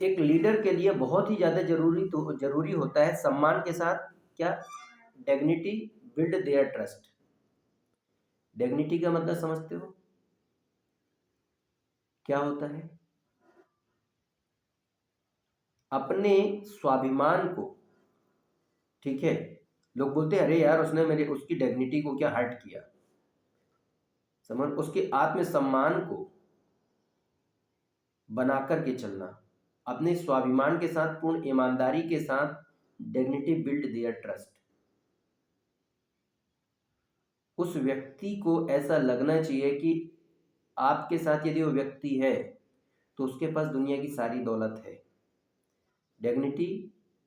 एक लीडर के लिए बहुत ही ज़्यादा जरूरी होता है सम्मान के साथ क्या, dignity build their trust. Dignity का मतलब समझते हो क्या होता है? अपने स्वाभिमान को, ठीक है, लोग बोलते हैं अरे यार उसने मेरे उसकी डिग्निटी को क्या हर्ट किया, समझ, उसके आत्मसम्मान को बना करके चलना, अपने स्वाभिमान के साथ पूर्ण ईमानदारी के साथ डिग्निटी बिल्ड देयर ट्रस्ट। उस व्यक्ति को ऐसा लगना चाहिए कि आपके साथ यदि वो व्यक्ति है तो उसके पास दुनिया की सारी दौलत है। डिग्निटी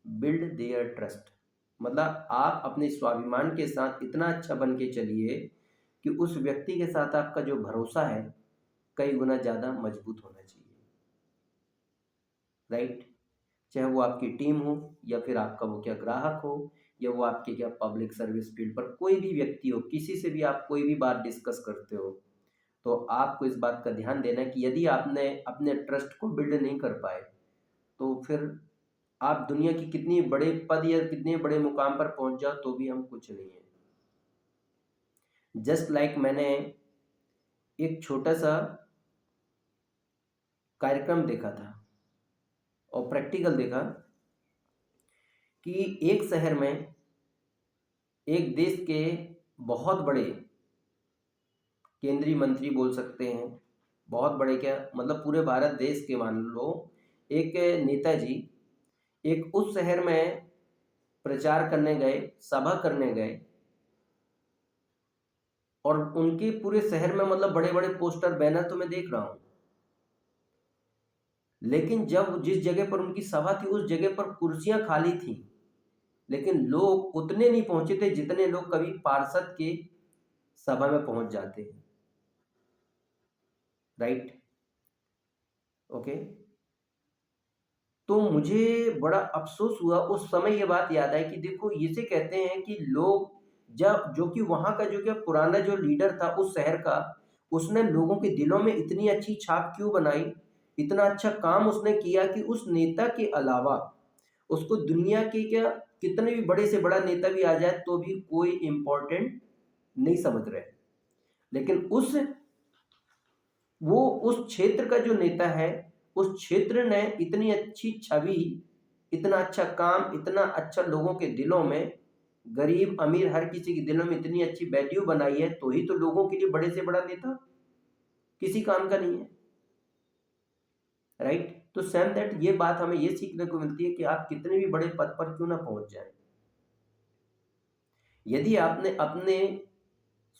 बिल्ड देयर ट्रस्ट मतलब आप अपने स्वाभिमान के साथ इतना अच्छा बन के चलिए कि उस व्यक्ति के साथ आपका जो भरोसा है कई गुना ज़्यादा मजबूत होना चाहिए, राइट। चाहे वो आपकी टीम हो या फिर आपका वो क्या ग्राहक हो या वो आपके क्या पब्लिक सर्विस फील्ड पर कोई भी व्यक्ति हो, किसी से भी आप कोई भी बात डिस्कस करते हो तो आपको इस बात का ध्यान देना है कि यदि आपने अपने ट्रस्ट को बिल्ड नहीं कर पाए तो फिर आप दुनिया की कितनी बड़े पद या कितने बड़े मुकाम पर पहुंच जाओ तो भी हम कुछ नहीं है। जस्ट लाइक मैंने एक छोटा सा कार्यक्रम देखा था और प्रैक्टिकल देखा कि एक शहर में एक देश के बहुत बड़े केंद्रीय मंत्री बोल सकते हैं, बहुत बड़े क्या मतलब पूरे भारत देश के मान लो, एक नेताजी एक उस शहर में प्रचार करने गए, सभा करने गए और उनके पूरे शहर में मतलब बड़े बड़े पोस्टर बैनर तो मैं देख रहा हूं, लेकिन जब जिस जगह पर उनकी सभा थी उस जगह पर कुर्सियां खाली थी, लेकिन लोग उतने नहीं पहुंचे थे जितने लोग कभी पार्षद के सभा में पहुंच जाते हैं, राइट, ओके। तो मुझे बड़ा अफसोस हुआ उस समय, ये बात याद आई कि देखो इसे कहते हैं कि लोग जब जो कि वहां का जो क्या पुराना जो लीडर था उस शहर का, उसने लोगों के दिलों में इतनी अच्छी छाप क्यों बनाई, इतना अच्छा काम उसने किया कि उस नेता के अलावा उसको दुनिया के क्या कितने भी बड़े से बड़ा नेता भी आ जाए तो भी कोई इम्पोर्टेंट नहीं समझ रहे, लेकिन वो उस क्षेत्र का जो नेता है उस क्षेत्र ने इतनी अच्छी छवि, इतना अच्छा काम, इतना अच्छा लोगों के दिलों में, गरीब अमीर हर किसी के दिलों में इतनी अच्छी वैल्यू बनाई है, तो ही तो लोगों के लिए बड़े से बड़ा नेता किसी काम का नहीं है, राइट। तो सेम दैट ये बात हमें ये सीखने को मिलती है कि आप कितने भी बड़े पद पर क्यों ना पहुंच जाए, यदि आपने अपने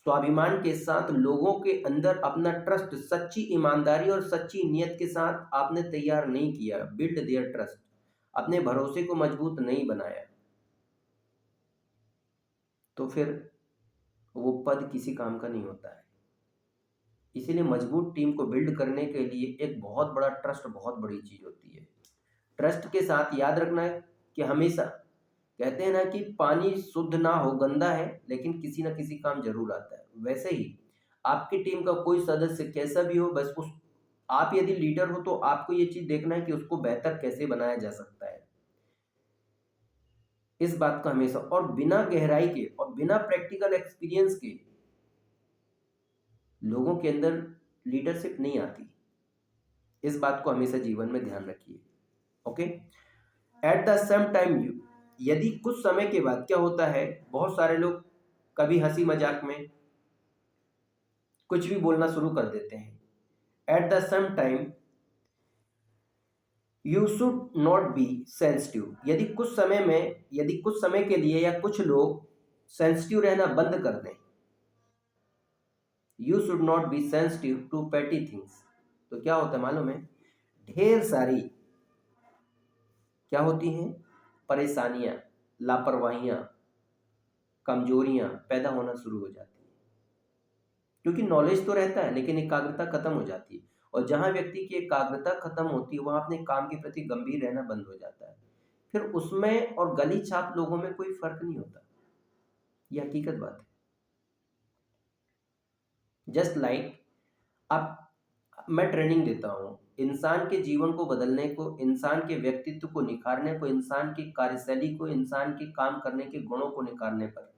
स्वाभिमान के साथ लोगों के अंदर अपना ट्रस्ट सच्ची ईमानदारी और सच्ची नियत के साथ आपने तैयार नहीं किया, बिल्ड देयर ट्रस्ट, अपने भरोसे को मजबूत नहीं बनाया, तो फिर वो पद किसी काम का नहीं होता है। इसीलिए मजबूत टीम को बिल्ड करने के लिए एक बहुत बड़ा ट्रस्ट बहुत बड़ी चीज होती है। ट्रस्ट के साथ याद रखना है कि हमेशा कहते हैं ना कि पानी शुद्ध ना हो, गंदा है, लेकिन किसी ना किसी काम जरूर आता है, वैसे ही आपकी टीम का कोई सदस्य कैसा भी हो, बस उस आप यदि लीडर हो तो आपको ये चीज देखना है कि उसको बेहतर कैसे बनाया जा सकता है, इस बात को हमेशा, और बिना गहराई के और बिना प्रैक्टिकल एक्सपीरियंस के लोगों के अंदर लीडरशिप नहीं आती, इस बात को हमेशा जीवन में ध्यान रखिए, okay. At the same time you, यदि कुछ समय के बाद क्या होता है, बहुत सारे लोग कभी हंसी मजाक में कुछ भी बोलना शुरू कर देते हैं, at the same time you should not be sensitive, यदि कुछ समय के लिए या कुछ लोग सेंसिटिव रहना बंद कर दें, you should not be sensitive to petty things, तो क्या होता है मालूम है, ढेर सारी क्या होती हैं परेशानियां, लापरवाहियां, कमजोरियां पैदा होना शुरू हो जाती हैं, क्योंकि नॉलेज तो रहता है लेकिन एकाग्रता खत्म हो जाती है, और जहां व्यक्ति की एकाग्रता खत्म होती है वहां अपने काम के प्रति गंभीर रहना बंद हो जाता है, फिर उसमें और गली छाप लोगों में कोई फर्क नहीं होता, ये हकीकत बात है। जस्ट लाइक आप, मैं ट्रेनिंग देता हूँ, इंसान के जीवन को बदलने को, इंसान के व्यक्तित्व को निखारने को, इंसान की कार्यशैली को, इंसान के काम करने के गुणों को निखारने पर।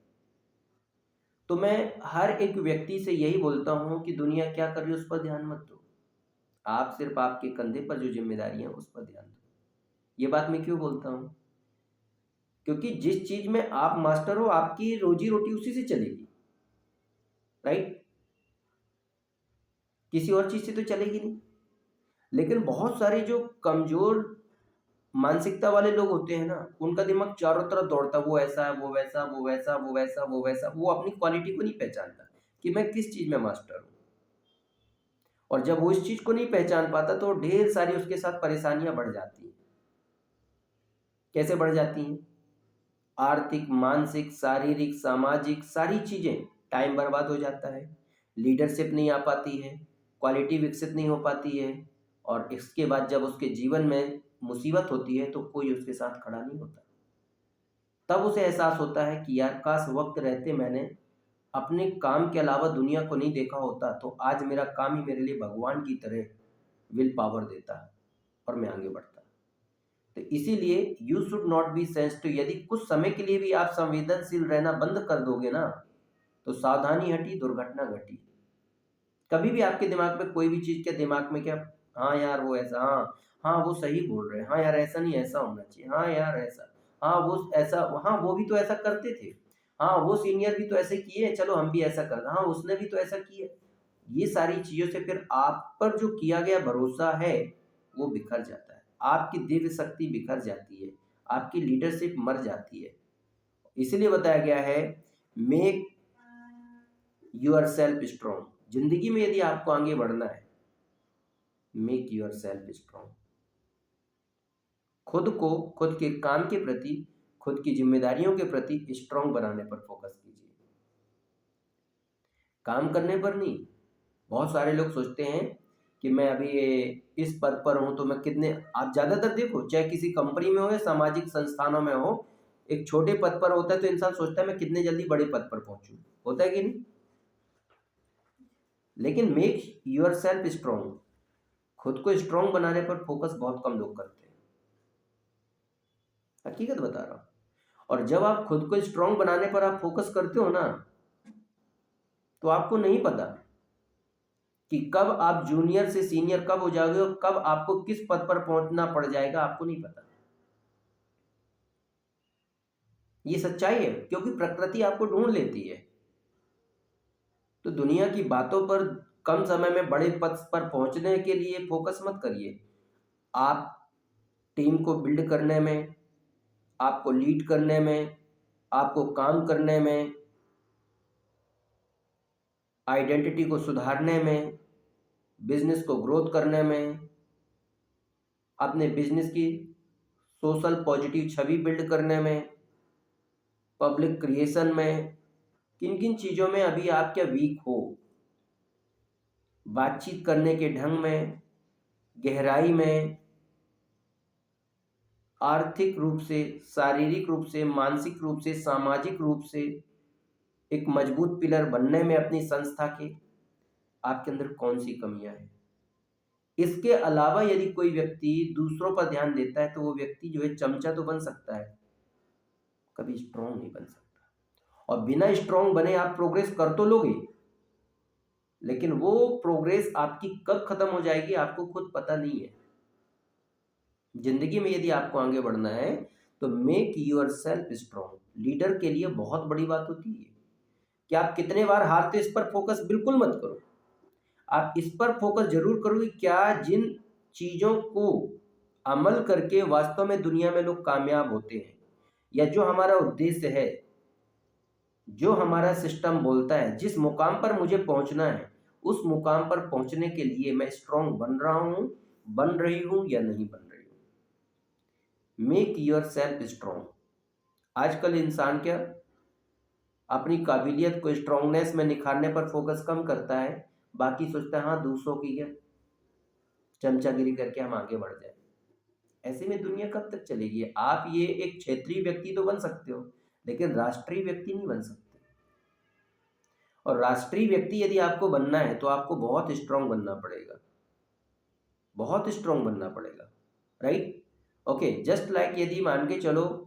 तो मैं हर एक व्यक्ति से यही बोलता हूँ कि दुनिया क्या कर रही है उस पर ध्यान मत दो। आप सिर्फ आपके कंधे पर जो जिम्मेदारियां उस पर ध्यान दो। ये बात मैं क्यों बोलता हूँ? क्योंकि जिस चीज में आप मास्टर हो, आपकी रोजी रोटी उसी से चलेगी, राइट? किसी और चीज से तो चलेगी नहीं। लेकिन बहुत सारे जो कमजोर मानसिकता वाले लोग होते हैं ना, उनका दिमाग चारों तरफ दौड़ता, वो ऐसा है, वो वैसा, वो वैसा, वो वैसा, वो वैसा। वो अपनी क्वालिटी को नहीं पहचानता कि मैं किस चीज में मास्टर हूँ। और जब वो इस चीज को नहीं पहचान पाता तो ढेर सारी उसके साथ परेशानियां बढ़ जाती हैं। कैसे बढ़ जाती हैं? आर्थिक, मानसिक, शारीरिक, सामाजिक सारी चीजें। टाइम बर्बाद हो जाता है, लीडरशिप नहीं आ पाती है, क्वालिटी विकसित नहीं हो पाती है। और इसके बाद जब उसके जीवन में मुसीबत होती है तो कोई उसके साथ खड़ा नहीं होता। तब उसे एहसास होता है कि यार काश वक्त रहते मैंने अपने काम के अलावा दुनिया को नहीं देखा होता, तो आज मेरा काम ही मेरे लिए भगवान की तरह विल पावर देता और मैं आगे बढ़ता। तो इसीलिए you should not be sensitive. यदि कुछ समय के लिए भी आप संवेदनशील रहना बंद कर दोगे ना, तो सावधानी हटी, दुर्घटना घटी। कभी भी आपके दिमाग में कोई भी चीज के दिमाग में क्या, हाँ यार वो ऐसा, हाँ हाँ वो सही बोल रहे हैं, हाँ यार ऐसा नहीं, ऐसा होना चाहिए, हाँ यार ऐसा, हाँ वो ऐसा, हाँ वो भी तो ऐसा करते थे, हाँ वो सीनियर भी तो ऐसे किए, चलो हम भी ऐसा कर, हाँ उसने भी तो ऐसा किया। ये सारी चीजों से फिर आप पर जो किया गया भरोसा है वो बिखर जाता है, आपकी दिव्य शक्ति बिखर जाती है, आपकी लीडरशिप मर जाती है। इसलिए बताया गया है, मेक यूर सेल्फ स्ट्रॉन्ग। जिंदगी में यदि आपको आगे बढ़ना है, मेक यूर सेल्फ स्ट्रॉन्ग। खुद को, खुद के काम के प्रति, खुद की जिम्मेदारियों के प्रति स्ट्रॉन्ग बनाने पर फोकस कीजिए, काम करने पर नहीं। बहुत सारे लोग सोचते हैं कि मैं अभी इस पद पर हूं तो मैं कितने, आप ज्यादातर देखो चाहे किसी कंपनी में हो या सामाजिक संस्थानों में हो, एक छोटे पद पर होता है तो इंसान सोचता है मैं कितने जल्दी बड़े पद पर पहुंचूं, होता है कि नहीं? लेकिन मेक यूर सेल्फ स्ट्रॉन्ग, खुद को स्ट्रॉन्ग बनाने पर फोकस बहुत कम लोग करते हैं, हकीकत बता रहा हूं। और जब आप खुद को स्ट्रॉन्ग बनाने पर आप फोकस करते हो ना, तो आपको नहीं पता कि कब आप जूनियर से सीनियर कब हो जाओगे और कब आपको किस पद पर पहुंचना पड़ जाएगा, आपको नहीं पता। ये सच्चाई है, क्योंकि प्रकृति आपको ढूंढ लेती है। तो दुनिया की बातों पर कम समय में बड़े पद पर पहुंचने के लिए फोकस मत करिए। आप टीम को बिल्ड करने में, आपको लीड करने में, आपको काम करने में, आइडेंटिटी को सुधारने में, बिजनेस को ग्रोथ करने में, अपने बिजनेस की सोशल पॉजिटिव छवि बिल्ड करने में, पब्लिक क्रिएशन में, किन किन चीज़ों में अभी आप क्या वीक हो, बातचीत करने के ढंग में, गहराई में, आर्थिक रूप से, शारीरिक रूप से, मानसिक रूप से, सामाजिक रूप से एक मजबूत पिलर बनने में अपनी संस्था के, आपके अंदर कौन सी कमियां हैं। इसके अलावा यदि कोई व्यक्ति दूसरों पर ध्यान देता है तो वो व्यक्ति जो है चमचा तो बन सकता है, कभी स्ट्रांग नहीं बन सकता। और बिना स्ट्रांग बने आप प्रोग्रेस कर तो लोगे, लेकिन वो प्रोग्रेस आपकी कब खत्म हो जाएगी आपको खुद पता नहीं है। जिंदगी में यदि आपको आगे बढ़ना है तो make yourself strong. Leader के लिए बहुत बड़ी बात होती है कि आप कितने बार हारते, इस पर फोकस बिल्कुल मत करो। आप इस पर फोकस जरूर करो कि क्या जिन चीजों को अमल करके वास्तव में दुनिया में लोग कामयाब होते हैं, या जो हमारा उद्देश्य है, जो हमारा सिस्टम बोलता है, जिस मुकाम पर मुझे पहुंचना है, उस मुकाम पर पहुंचने के लिए मैं स्ट्रांग बन रहा हूं, बन रही हूं या नहीं बन रही हूं। Make your self strong. आजकल इंसान क्या अपनी काबिलियत को स्ट्रांगनेस में निखारने पर फोकस कम करता है, बाकी सोचता है हाँ दूसरों की क्या चमचागिरी करके हम आगे बढ़ जाए। ऐसे में दुनिया कब तक चलेगी? आप ये एक क्षेत्रीय व्यक्ति तो बन सकते हो, लेकिन राष्ट्रीय व्यक्ति नहीं बन सकते। और राष्ट्रीय व्यक्ति यदि आपको बनना है तो आपको बहुत स्ट्रांग बनना पड़ेगा, बहुत स्ट्रांग बनना पड़ेगा, राइट? ओके, जस्ट लाइक यदि मान के चलो,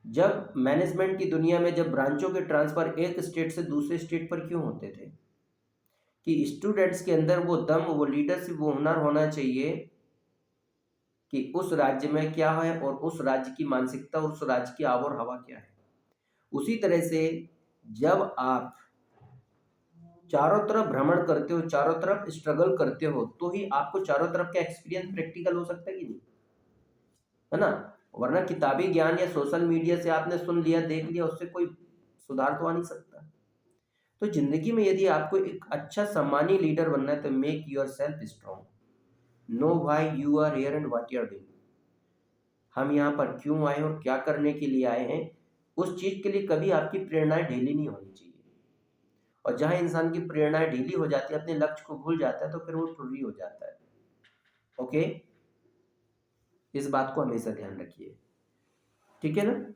जब मैनेजमेंट की दुनिया में जब ब्रांचों के ट्रांसफर एक स्टेट से दूसरे स्टेट पर क्यों होते थे? कि स्टूडेंट्स के अंदर वो दम, वो लीडरशिप, वो हुनर होना चाहिए कि उस राज्य में क्या है और उस राज्य की मानसिकता और उस राज्य की आबो हवा क्या है। उसी तरह से जब आप चारों तरफ भ्रमण करते हो, चारों तरफ स्ट्रगल करते हो, तो ही आपको चारों तरफ का एक्सपीरियंस प्रैक्टिकल हो सकता है कि नहीं, है ना? वरना किताबी ज्ञान या सोशल मीडिया से आपने सुन लिया, देख लिया, उससे कोई सुधार तो आ नहीं सकता। तो जिंदगी में यदि आपको एक अच्छा सम्मानीय लीडर बनना है तो make yourself strong, know why you are here and what you are doing. हम यहाँ पर क्यों आए और क्या करने के लिए आए हैं, उस चीज के लिए कभी आपकी प्रेरणाएं ढीली नहीं होनी चाहिए। और जहां इंसान की प्रेरणाएं ढीली हो जाती है, अपने लक्ष्य को भूल जाता है, तो फिर वो टुर्री हो जाता है। ओके, इस बात को हमेशा ध्यान रखिए, ठीक है ना?